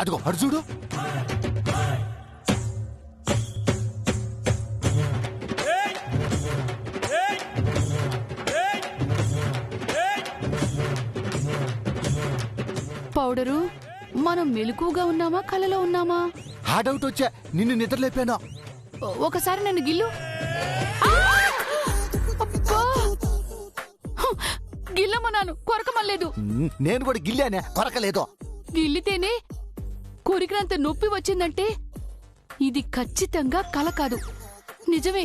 అదిగో అడు చూడు. పౌడరు, మనం మెలకుగా ఉన్నామా కలలో ఉన్నామా? ఆ డౌట్ వచ్చా, నిన్ను నిద్రలేపాను. ఒకసారి నన్ను గిల్లు. గిల్లమన్నాను, కొరకమలేదు. నేను కూడా గిల్లానే, కొరకలేదు. గిల్లితేనే కొరికినంత నొప్పి వచ్చిందంటే ఇది ఖచ్చితంగా కల కాదు, నిజమే.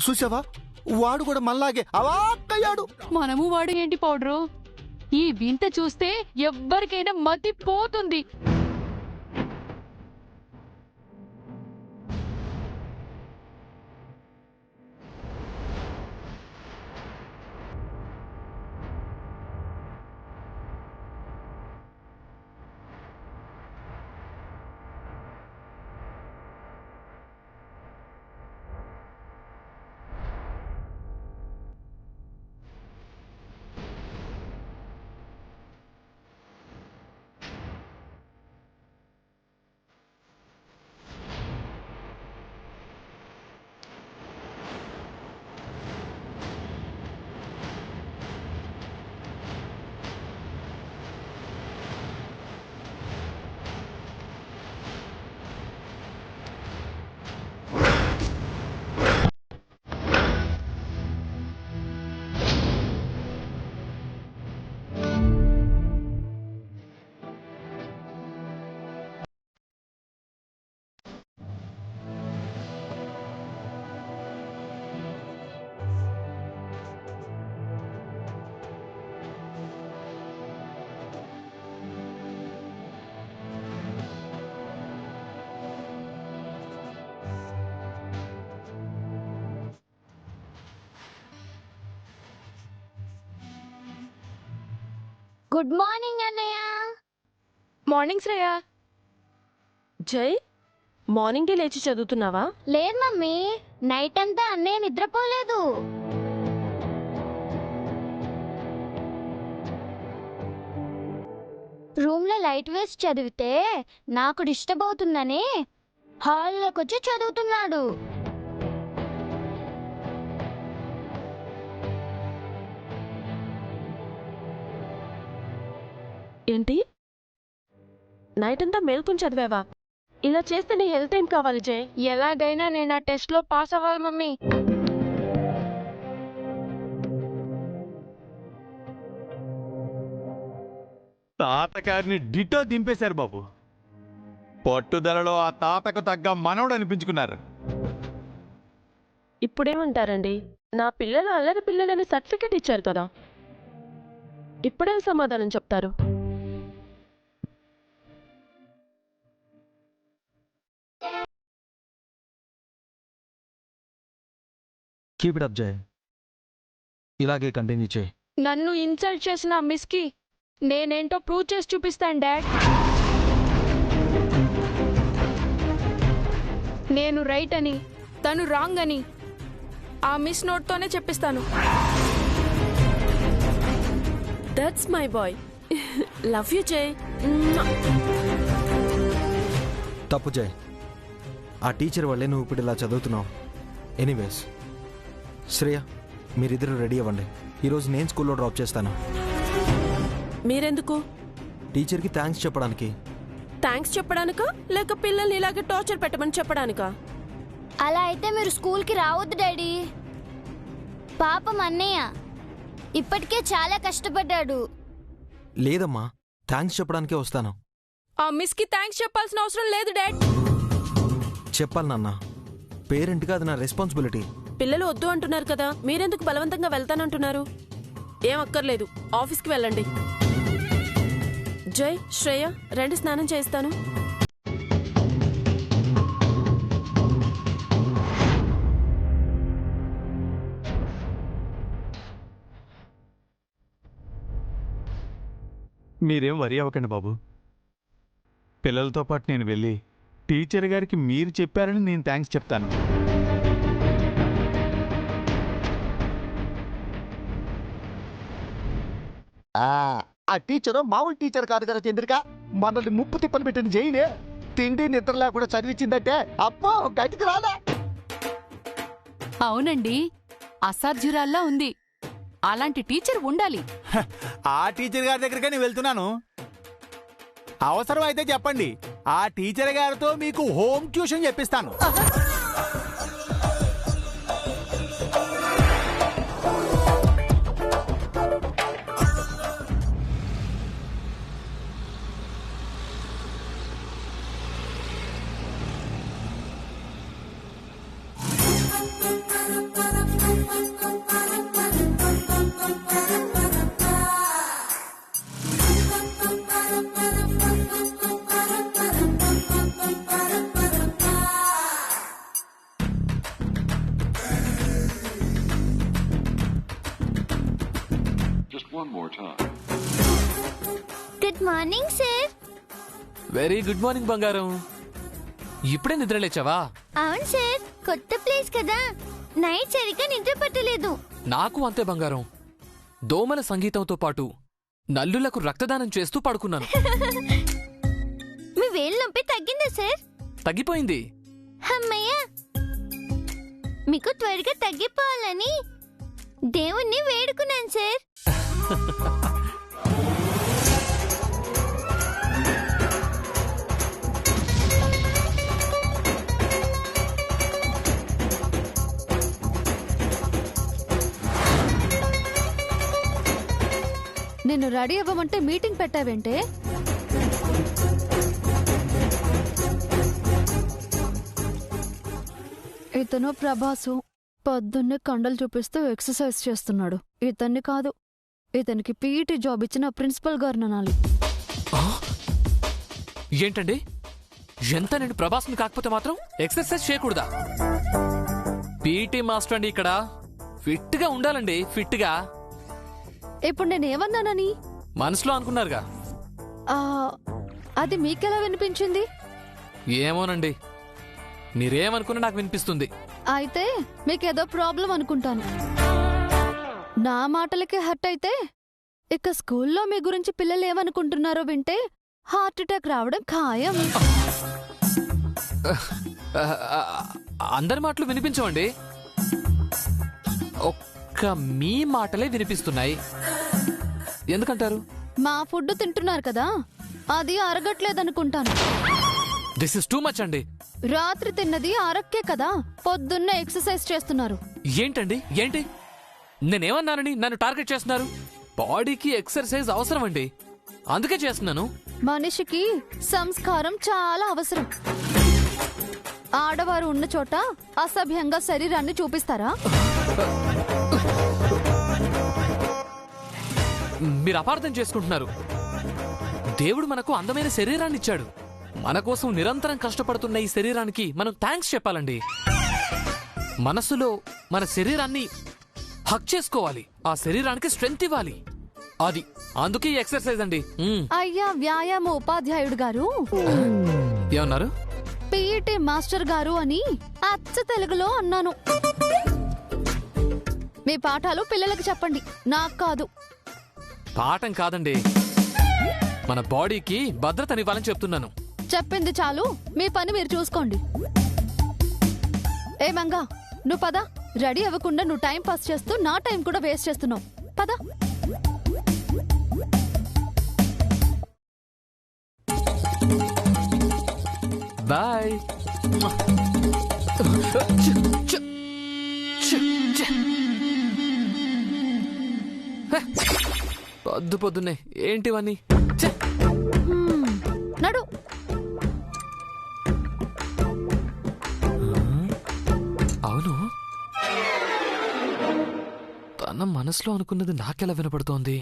చూసావా, వాడు కూడా మళ్ళాగే అవాక్కయ్యాడు. మనము వాడు ఏంటి పౌడరు, ఈ వింత చూస్తే ఎవ్వరికైనా మతి పోతుంది. గుడ్ మార్నింగ్ అన్నయ్య. మార్నింగ్ శ్రేయ. జై, మార్నింగే లేచి చదువుతున్నావా? లేదు మమ్మీ, నైట్ అంతా అన్నయ్య నిద్రపోలేదు. రూమ్ లో లైట్ వేసి చదివితే నాకు డిస్టర్బ్ అవుతుందని హాల్లోకి వచ్చి చదువుతున్నాడు. ఏంటి, నైట్ అంతా మేల్కొని చదివావా? ఇలా చేస్తే నీ హెల్త్ ఏం కావాలి జై? ఎలాగైనా నేను ఆ టెస్ట్ లో పాస్ అవ్వాలి మమ్మీ. తాతగారిని డిటో దింపేశారు బాబు. పట్టుదలలో ఆ తాతకు తగ్గ మనవడు అనిపించుకున్నారు. ఇప్పుడేమంటారండి, నా పిల్లలు అల్లరి పిల్లలని సర్టిఫికేట్ ఇచ్చారు కదా, ఇప్పుడేం సమాధానం చెప్తారు? కీప్ ఇట్ అప్ జయ్, ఇలాగే కంటిన్యూ చేయి. నన్ను ఇన్సల్ట్ చేసిన మిస్ కి నేనేంటో ప్రూవ్ చేసి చూపిస్తాను డాడ్. నేను రైట్ అని, తను రాంగ్ అని ఆ మిస్ నోట్తోనే చెప్పిస్తాను. That's my boy. Love you Jai. తప్పు జయ్, ఆ టీచర్ వల్లే నువ్వు ఇప్పుడు ఇలా చదువుతున్నావు. ఎనీవేస్ శ్రేయ, మీరిద్దరు రెడీ అవ్వండి. ఈరోజు నేను స్కూల్లో డ్రాప్ చేస్తాను. మీరెందుకు? టీచర్కి థ్యాంక్స్ చెప్పడానికి. థ్యాంక్స్ చెప్పడానికా, లేక పిల్లల్ని ఇలాగే టార్చర్ పెట్టమని చెప్పడానికా? అలా అయితే మీరు స్కూల్కి రావద్దు డాడీ. పాపం అన్నయ్య ఇప్పటికే చాలా కష్టపడ్డాడు. లేదమ్మా, థ్యాంక్స్ చెప్పడానికే వస్తాను. ఆ మిస్ కి థ్యాంక్స్ చెప్పాల్సిన అవసరం లేదు డాడ్. చెప్పాలి నాన్న, పేరెంట్గా అది నా రెస్పాన్సిబిలిటీ. పిల్లలు వద్దు అంటున్నారు కదా, మీరెందుకు బలవంతంగా వెళ్తానంటున్నారు? ఏం అక్కర్లేదు, ఆఫీస్కి వెళ్ళండి. జై, శ్రేయ రండి, స్నానం చేస్తాను. మీరేం వరి అవ్వకండి బాబు. పిల్లలతో పాటు నేను వెళ్ళి టీచర్ గారికి మీరు చెప్పారని నేను థ్యాంక్స్ చెప్తాను. ఆ టీచరు మామూలు టీచర్ కాదు కదా చంద్రిక, మనల్ని ముప్పు తిప్పలు పెట్టిన జైనే తిండి నిద్ర లేకుండా చదివించిందంటే అబ్బో గట్టికి రాలే. అవునండి, అసాధ్యురాల్లా ఉంది. అలాంటి టీచర్ ఉండాలి. ఆ టీచర్ గారి దగ్గరికే నేను వెళ్తున్నాను. అవసరం అయితే చెప్పండి, ఆ టీచర్ గారితో మీకు హోమ్ ట్యూషన్ చెప్పిస్తాను. Good morning sir. Very good morning బంగారం. ఇప్పుడే నిద్ర లేచావా? అవును సార్, కొత్త ప్లేస్ కదా, నైట్ సరిగ్గా నిద్ర పట్టలేదు. నాకు అంతే బంగారం. దోమల సంగీతంతో పాటు నల్లులకు రక్తదానం చేస్తూ పడుకున్నాను. మీ వేలు నొప్పి తగ్గిందా సార్? తగ్గిపోయింది. అమ్మయ్యా, మీకు త్వరగా తగ్గిపోవాలని దేవుణ్ణి వేడుకున్నాను సార్. నిన్ను రెడీ అవ్వమంటే మీటింగ్ పెట్టావేంటే? ఇతను ప్రభాసు పొద్దున్నే కండలు చూపిస్తూ ఎక్సర్సైజ్ చేస్తున్నాడు. ఇతన్ని కాదు, ఇతనికి పీఈటీ జాబ్ ఇచ్చిన ప్రిన్సిపల్ గారిని అనాలి. ఏంటండి, ఎంత నేను ప్రభాస్ని కాకపోతే మాత్రం ఎక్సర్సైజ్ చేయకూడదా? పీటీ మాస్టర్ అండి ఇక్కడ. ఫిట్ గా ఉండాలండి, ఫిట్ గా. ఇప్పుడు నేనేమన్నానని మనసులో అనుకున్నారుగా. అది మీకెలా వినిపించింది? ఏమోనండి, మీరేమనుకున్నా నాకు వినిపిస్తుంది. అయితే మీకేదో ప్రాబ్లం అనుకుంటాను. నా మాటలకే హర్ట్ అయితే ఇక స్కూల్లో మీ గురించి పిల్లలు ఏమనుకుంటున్నారో వింటే హార్ట్ అటాక్ రావడం ఖాయం. అందరి మాటలు వినిపించవండి, ఒక్క మీ మాటలే వినిపిస్తున్నాయి. ఎందుకంటారు? మా ఫుడ్ తింటున్నారు కదా, అది అరగట్లేదనుకుంటాను. దిస్ ఇస్ టూ మచ్ అండి. రాత్రి తిన్నది అరక్కే కదా, పొద్దున్న ఎక్సర్సైజ్ చేస్తున్నారు. ఏంటండి, ఏంటి? నేనేమన్నానని నన్ను టార్గెట్ చేస్తున్నారు? బాడీకి ఎక్సర్సైజ్ అవసరం అండి, అందుకే చేస్తున్నాను. మనిషికి సంస్కారం చాలా అవసరం. ఆడవారు ఉన్న చోట అసభ్యంగా శరీరాన్ని చూపిస్తారా? మీరు అపార్థం చేసుకుంటున్నారు. దేవుడు మనకు అందమైన శరీరాన్ని ఇచ్చాడు. మన కోసం నిరంతరం కష్టపడుతున్న ఈ శరీరానికి మనం థ్యాంక్స్ చెప్పాలండి. మనసులో మన శరీరాన్ని హక్ చేసుకోవాలి, ఆ శరీరానికి స్ట్రెంగ్త్ ఇవ్వాలి. అది అందుకే ఈ ఎక్సర్సైజ్ అండి. అయ్యా వ్యాయామ ఉపాధ్యాయుడు గారు, ఏమన్నారు? పీఈటీ మాస్టర్ గారు అని అచ్చ తెలుగులో అన్నాను. మీ పాఠాలు పిల్లలకు చెప్పండి, నాకు కాదు. పాఠం కాదండి, మన బాడీకి భద్రతనివ్వాలని చెప్తున్నాను. చెప్పింది చాలు, మీ పని మీరు చూసుకోండి. ఏ మంగా, నువ్వు పద. రెడీ అవ్వకుండా నువ్వు టైం పాస్ చేస్తూ నా టైం కూడా వేస్ట్ చేస్తున్నావు. పద. బాయ్. పొద్దు పొద్దున్నే ఏంటివన్నీ? నడు. అవును, తన మనసులో అనుకున్నది నాకెలా వినపడుతోంది?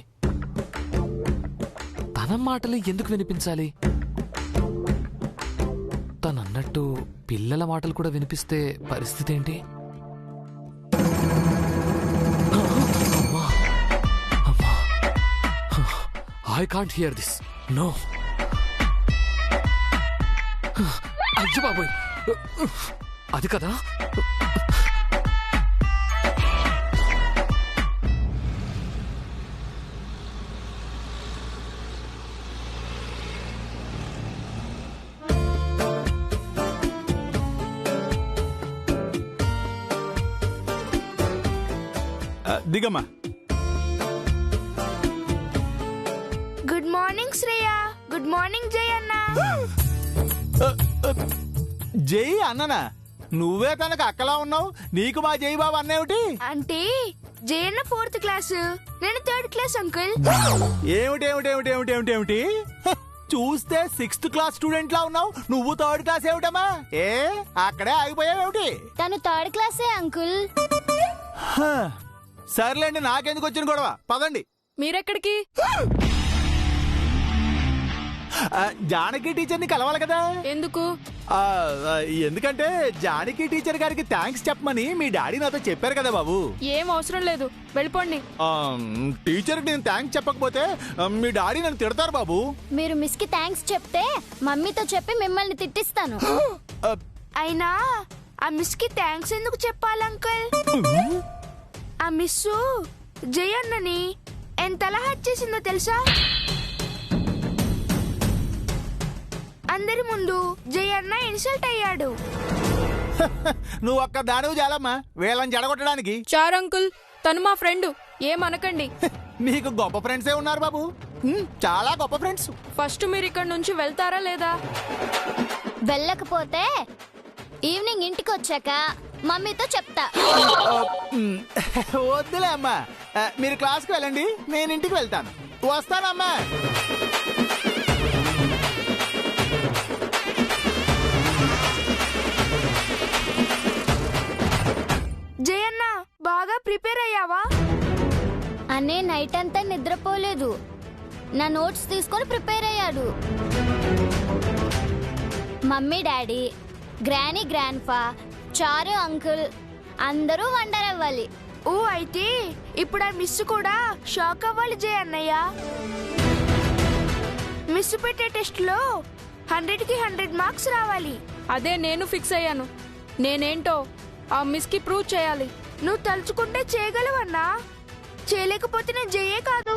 తన మాటలు ఎందుకు వినిపించాలి? తనన్నట్టు పిల్లల మాటలు కూడా వినిపిస్తే పరిస్థితి ఏంటి? I can't hear this. No. అయ్యో బాబోయ్, అది కదా. దిగమ్మా. Good morning Shreya. Good morning Jai అన్న. జై అన్ననా? నువ్వే తనకు అక్కలా ఉన్నావు, నీకు మా జై బాబు అన్నేమిటి? అంటే జై అన్న 4th క్లాస్, నేను 3rd క్లాస్ అంకుల్. ఏమిటి చూస్తే 6th క్లాస్ స్టూడెంట్ లా ఉన్నావు, నువ్వు 3rd క్లాస్ ఏమిటమ్మా? అక్కడే ఆగిపోయావేమిటి? తను 3rd క్లాసే అంకుల్. సర్లేండి, నాకెందుకు వచ్చిన గొడవ, పదండి. మీరెక్కడికి? జానకి టీచర్ని కలవాలి కదా. ఎందుకు? ఎందుకంటే జానకి టీచర్ గారికి థ్యాంక్స్ చెప్పమని మీ డాడీ నాతో చెప్పారు కదా బాబు. ఏం అవసరం లేదు, వెళ్ళిపోండి. టీచర్కి నేను థ్యాంక్స్ చెప్పకపోతే మీ డాడీ నన్ను తిడతారు బాబు. మీరు మిస్ కి థ్యాంక్స్ చెప్తే మమ్మీతో చెప్పి మిమ్మల్ని తిట్టిస్తాను. అయినా ఆ మిస్ కి థ్యాంక్స్ ఎందుకు చెప్పాలి అంకుల్? ఆ మిస్ జై అన్నని ఎంతలా హర్ట్ చేసిందో తెలుసా? అందరి ముందు జై అన్న ఇన్సల్ట్ అయ్యాడు. నువ్వు ఒక్క దానివి చాలమ్మా వీళ్ళని జడగొట్టడానికి. చార్ అంకుల్, తను మా ఫ్రెండ్, ఏమనకండి. మీకు గొప్ప ఫ్రెండ్సే ఉన్నారు బాబు, చాలా గొప్ప ఫ్రెండ్స్. ఫస్ట్ మీరు ఇక్కడ నుంచి వెళ్తారా లేదా? వెళ్ళకపోతే ఈవినింగ్ ఇంటికి వచ్చాక మమ్మీతో చెప్తా. వద్దులే అమ్మా, మీరు క్లాస్కి వెళ్ళండి, నేను ఇంటికి వెళ్తాను. వస్తానమ్మా. జయన్న, బాగా ప్రిపేర్ అయ్యావా? అనే నైట్ అంతా నిద్రపోలేదు, నా నోట్స్ తీసుకొని ప్రిపేర్ అయ్యాడు. మమ్మీ డాడీ, గ్రానీ గ్రాండ్ఫా, చారు అంకుల్ అందరూ వండర్ అవ్వాలి. ఓ అయితే ఇప్పుడు ఆ మిస్ కూడా షాక్ అవ్వాలి జయ అన్నయ్య. మిస్ పెట్టే టెస్ట్ లో 100కి 100 మార్క్స్ రావాలి. అదే నేను ఫిక్స్ అయ్యాను. నేనేంటో ఆ మిస్ కి ప్రూవ్ చేయాలి. నువ్వు తలుచుకుంటే చేయగలవన్నా, చేయలేకపోతే నేను జయే కాదు.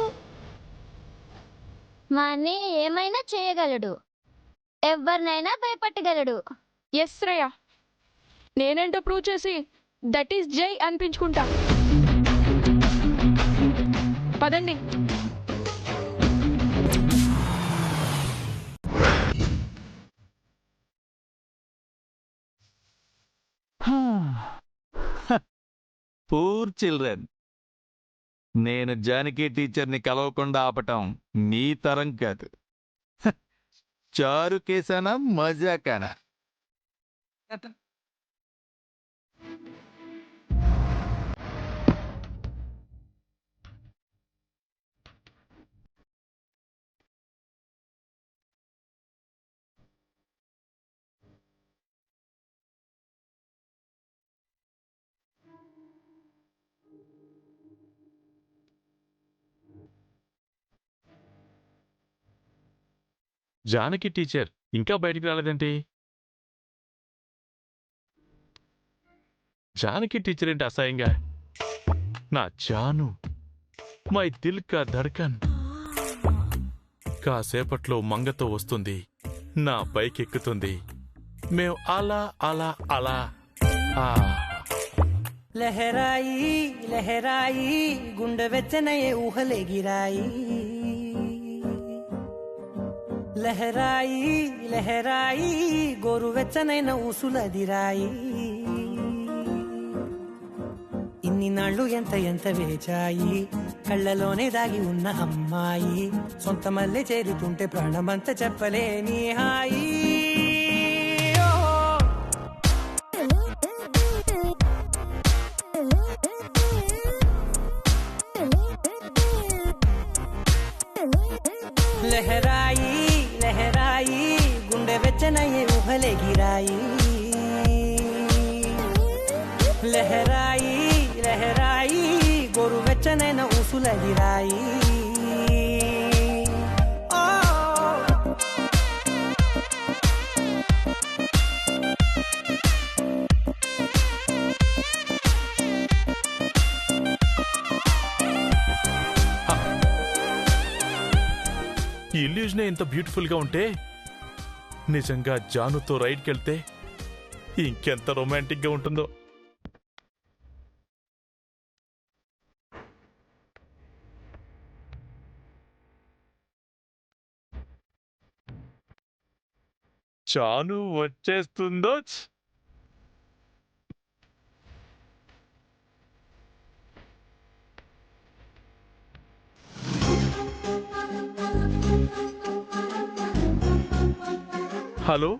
వాణ్ణి ఏమైనా చేయగలడు, ఎవరినైనా భయపట్టగలడు. ఎస్ శ్రేయ, నేనేంటో ప్రూవ్ చేసి దట్ ఈస్ జై అనిపించుకుంటా. పదండి. పూర్ చిల్డ్రన్, నేను జానకి టీచర్ని కలవకుండా ఆపటం నీ తరం కాదు. చారు కేసానా మజాకానా? జానకి టీచర్ ఇంకా బయటికి రాలేదేంటి? జానకి టీచర్ ఏంటి అసహ్యంగా? నా జాను, మై దిల్ కా ధడ్కన్. కాసేపట్లో మంగతో వస్తుంది, నా బైక్ ఎక్కుతుంది, మేము అలా అలా అలా లహరాయి లహరాయి గుండె వెచ్చనయే ఊహలేగిరాయి. లహరాయి లహరాయి గోరువెచ్చనైన ఊసులదిరాయి. ఇన్ని నాళ్ళు ఎంత ఎంత వేచాయి, కళ్ళలోనే దాగి ఉన్న అమ్మాయి, సొంత మల్లె చేరుతుంటే ప్రాణమంతా చెప్పలేని హాయి. లహరాయి లహరాయి గుండె వెచ్చనయ్యే ఊహలేగిరాయి. లహరాయి లహరాయి గోరు వెచ్చనైన ఊసులగిరాయి. ఈ ఇల్యూజనే ఇంత బ్యూటిఫుల్ గా ఉంటే నిజంగా జానుతో రైడ్కి వెళ్తే ఇంకెంత రొమాంటిక్ గా ఉంటుందో. జాను వచ్చేస్తుందో. హలో,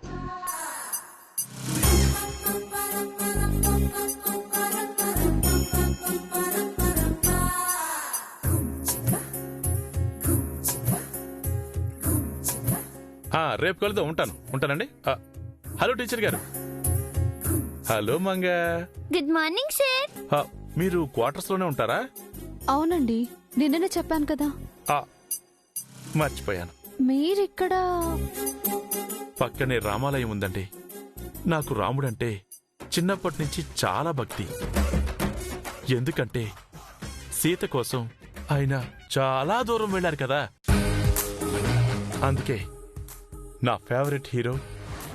రేపు కలుద్దాం. ఉంటానండి. హలో టీచర్ గారు. Hello Manga. Good morning sir. మీరు క్వార్టర్స్ లోనే ఉంటారా? అవునండి, నిన్ననే చెప్పాను కదా. మర్చిపోయాను. మీరిక్కడ? పక్కనే రామాలయం ఉందండి. నాకు రాముడంటే చిన్నప్పటి నుంచి చాలా భక్తి. ఎందుకంటే సీత కోసం ఆయన చాలా దూరం వెళ్ళారు కదా. అందుకే నా ఫేవరెట్ హీరో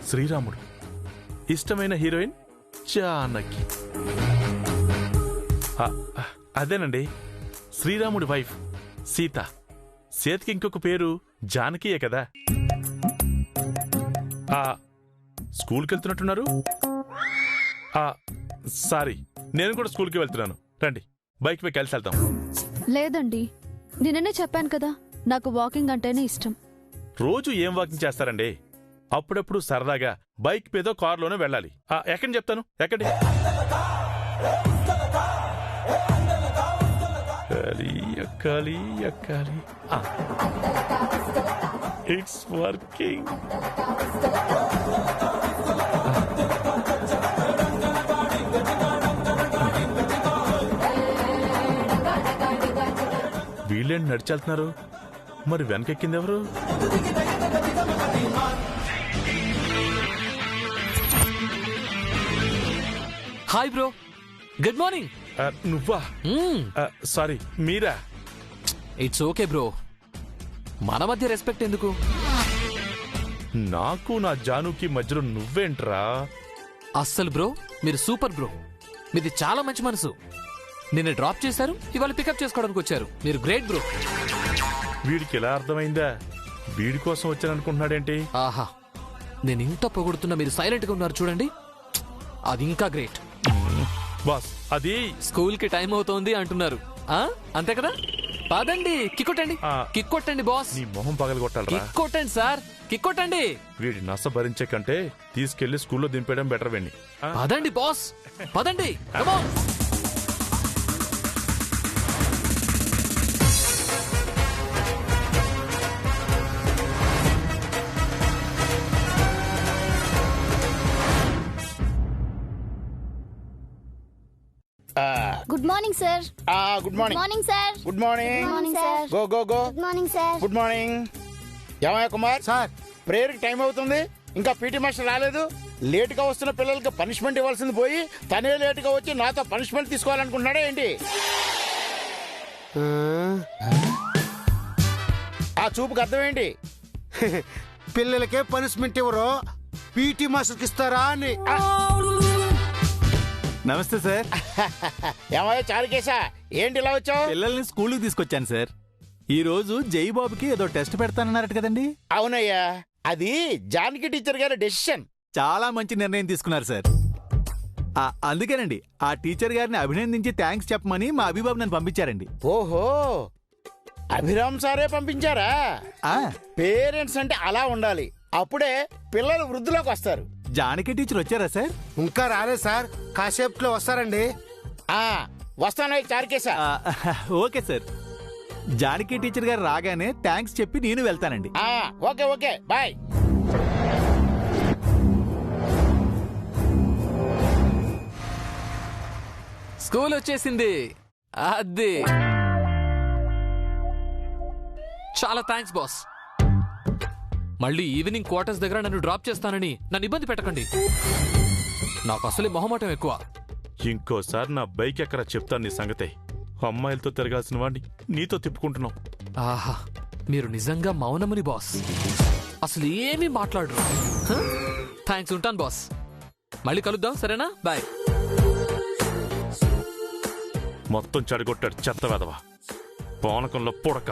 శ్రీరాముడు, ఇష్టమైన హీరోయిన్ జానకి. అదేనండి, శ్రీరాముడి వైఫ్ సీత. సీతకి ఇంకొక పేరు జానకియే కదా. స్కూల్కి వెళ్తున్నట్టున్నారు. సారీ, నేను కూడా స్కూల్కి వెళ్తున్నాను. రండి, బైక్ పై కలిసి వెళ్తాం. లేదండి, నిన్ననే చెప్పాను కదా, నాకు వాకింగ్ అంటేనే ఇష్టం. రోజు ఏం వాకింగ్ చేస్తారండి? అప్పుడప్పుడు సరదాగా బైక్ మీదో కారులోనే వెళ్ళాలి. ఎక్కడి చెప్తాను, ఎక్కడి. ఎక్కాలి ఎక్కాలి. It's working. వీళ్ళేంటి నడిచెళ్తున్నారు? మరి వెనకెక్కింది ఎవరు? Hi bro, good morning. నువ్వా? సారీ, మీరా? ఇట్స్ ఓకే బ్రో, మన మధ్య రెస్పెక్ట్ ఎందుకు? నాకు నా జానుకి మధ్యలో నువ్వేంట్రా? అస్సలు బ్రో, మీరు సూపర్ బ్రో. మీది చాలా మంచి మనసు. నిన్ను డ్రాప్ చేశారు, ఇవాళ పికప్ చేసుకోవడానికి వచ్చారు. మీరు గ్రేట్ బ్రో. వీడికి ఎలా అర్థమైందా? వీడి కోసం వచ్చాననుకుంటున్నాడేంటి? ఆహా, నేను ఇంత పొగుడుతున్నా మీరు సైలెంట్ గా ఉన్నారు చూడండి, అది ఇంకా గ్రేట్. బాస్, అది స్కూల్ కి టైం అవుతోంది అంటున్నారు, అంతే కదా? పదండి, కిక్కొట్టండి. కిక్కొట్టండి బాస్. నీ మొహం పగలగొట్టాలరా? కిక్కొట్టండి సార్, కిక్కొట్టండి. వీడి నస భరించే కంటే తీసుకెళ్లి స్కూల్లో దింపేయడం బెటర్. వెండి పదండి బాస్, పదండి. Good morning sir. Good morning. Morning sir. Good morning. Morning sir. Go go go. Good morning sir. Good morning. ఏమయ్య కుమార్ సార్, ప్రేయర్కి టైం అవుతుంది, ఇంకా పీటీ మాస్టర్ రాలేదు. లేటుగా వస్తున్న పిల్లలకి పనిష్మెంట్ ఇవ్వాల్సింది పోయి తనే లేటుగా వచ్చి నాతో పనిష్మెంట్ తీసుకోవాలనుకుంటున్నాడా ఏంటి? ఆ చూపుకి అర్థం ఏంటి? పిల్లలకే పనిష్మెంట్ ఇవ్వరు, పీటీ మాస్టర్కి ఇస్తారా అని. నమస్తే సార్. ఏమయ్య చారుకేశా, ఏంటి ఇలా వచ్చావు? పిల్లల్ని స్కూల్కి తీసుకొచ్చాను సార్. ఈ రోజు జైబాబుకి ఏదో టెస్ట్ పెడతానన్నారట కదండి? అవునయ్యా, అది జానకి టీచర్ గారి డెసిషన్. చాలా మంచి నిర్ణయం తీసుకున్నారు సార్. అందుకేనండి ఆ టీచర్ గారిని అభినందించి థ్యాంక్స్ చెప్పమని మా అభిబాబు నన్ను పంపించారండి. ఓహో, అభిరామ్ సారే పంపించారా? పేరెంట్స్ అంటే అలా ఉండాలి, అప్పుడే పిల్లలు వృద్ధిలోకి వస్తారు. జానకి టీచర్ వచ్చారా సార్? ఇంకా రాలేదు సార్, కాసేపులో వస్తారండి. వస్తాను చారుకేశా. ఓకే సార్, జానకి టీచర్ గారు రాగానే థ్యాంక్స్ చెప్పి నేను వెళ్తానండి. Okay okay, bye. స్కూల్ వచ్చేసింది. అది చాలా థ్యాంక్స్ బాస్. మళ్ళీ ఈవినింగ్ క్వార్టర్స్ దగ్గర నన్ను డ్రాప్ చేస్తానని నన్ను ఇబ్బంది పెట్టకండి. నాకు అసలే మొహమాటం ఎక్కువ. ఇంకోసారి నా బైక్ ఎక్కరా చెప్తాను నీ సంగతే. అమ్మాయిలతో తిరగాల్సిన వాడిని నీతో తిప్పుకుంటున్నావు. ఆహా, మీరు నిజంగా మౌనముని బాస్. అసలు ఏమీ మాట్లాడరు. థ్యాంక్స్, ఉంటాను బాస్. మళ్ళీ కలుద్దాం, సరేనా? బాయ్. మొత్తం చెడగొట్టాడు చెత్త వెదవా, పానకంలో పొడక.